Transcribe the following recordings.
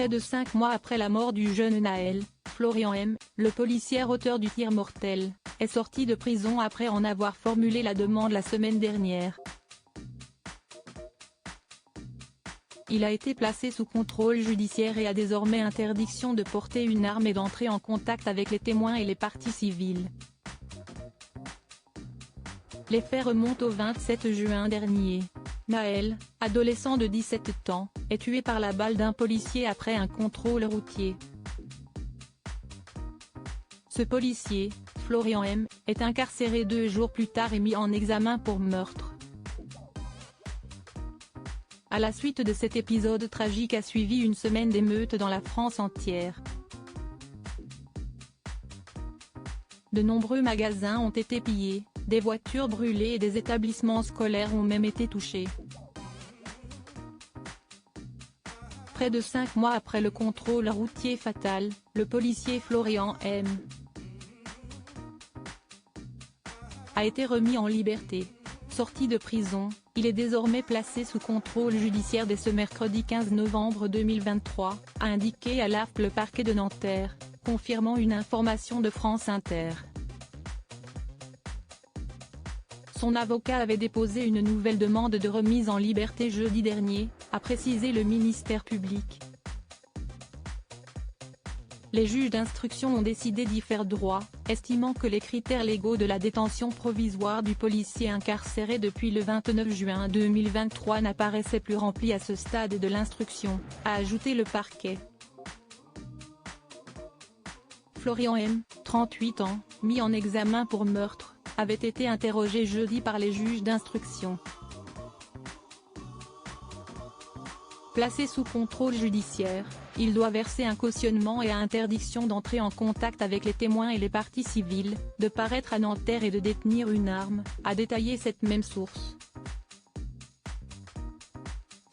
Près de 5 mois après la mort du jeune Naël, Florian M., le policier auteur du tir mortel, est sorti de prison après en avoir formulé la demande la semaine dernière. Il a été placé sous contrôle judiciaire et a désormais interdiction de porter une arme et d'entrer en contact avec les témoins et les parties civiles. Les faits remontent au 27 juin dernier. Naël, adolescent de 17 ans, est tué par la balle d'un policier après un contrôle routier. Ce policier, Florian M., est incarcéré 2 jours plus tard et mis en examen pour meurtre. À la suite de cet épisode tragique a suivi une semaine d'émeutes dans la France entière. De nombreux magasins ont été pillés, des voitures brûlées et des établissements scolaires ont même été touchés. Près de 5 mois après le contrôle routier fatal, le policier Florian M. a été remis en liberté. Sorti de prison, il est désormais placé sous contrôle judiciaire dès ce mercredi 15 novembre 2023, a indiqué à l'AFP le parquet de Nanterre, confirmant une information de France Inter. Son avocat avait déposé une nouvelle demande de remise en liberté jeudi dernier, a précisé le ministère public. Les juges d'instruction ont décidé d'y faire droit, estimant que les critères légaux de la détention provisoire du policier incarcéré depuis le 29 juin 2023 n'apparaissaient plus remplis à ce stade de l'instruction, a ajouté le parquet. Florian M., 38 ans, mis en examen pour meurtre, avait été interrogé jeudi par les juges d'instruction. Placé sous contrôle judiciaire, il doit verser un cautionnement et a interdiction d'entrer en contact avec les témoins et les parties civiles, de paraître à Nanterre et de détenir une arme, a détaillé cette même source.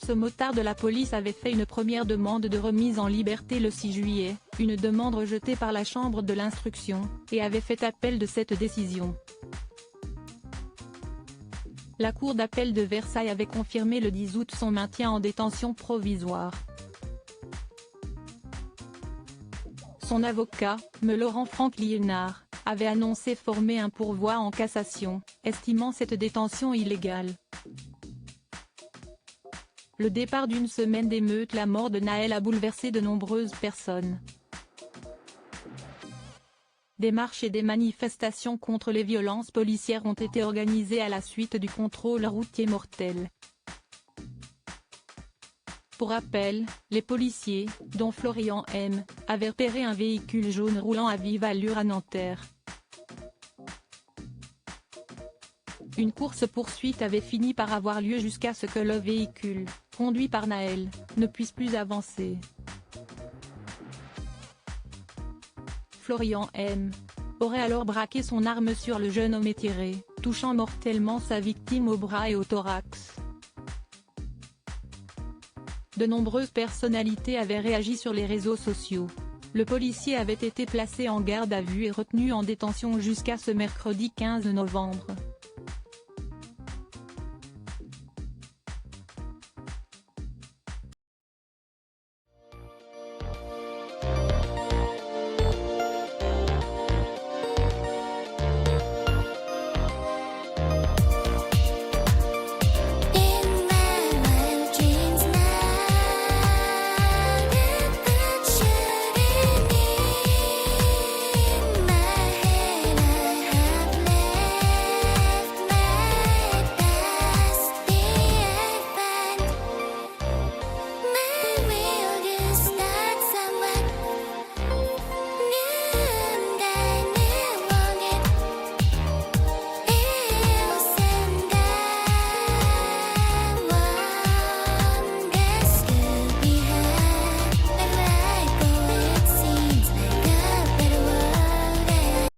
Ce motard de la police avait fait une première demande de remise en liberté le 6 juillet, une demande rejetée par la chambre de l'instruction, et avait fait appel de cette décision. La cour d'appel de Versailles avait confirmé le 10 août son maintien en détention provisoire. Son avocat, me Laurent Franck Liénard, avait annoncé former un pourvoi en cassation, estimant cette détention illégale. Le départ d'une semaine d'émeutes, la mort de Naël a bouleversé de nombreuses personnes. Des marches et des manifestations contre les violences policières ont été organisées à la suite du contrôle routier mortel. Pour rappel, les policiers, dont Florian M., avaient repéré un véhicule jaune roulant à vive allure à Nanterre. Une course-poursuite avait fini par avoir lieu jusqu'à ce que le véhicule, conduit par Naël, ne puisse plus avancer. Florian M. aurait alors braqué son arme sur le jeune homme et tiré, touchant mortellement sa victime au bras et au thorax. De nombreuses personnalités avaient réagi sur les réseaux sociaux. Le policier avait été placé en garde à vue et retenu en détention jusqu'à ce mercredi 15 novembre.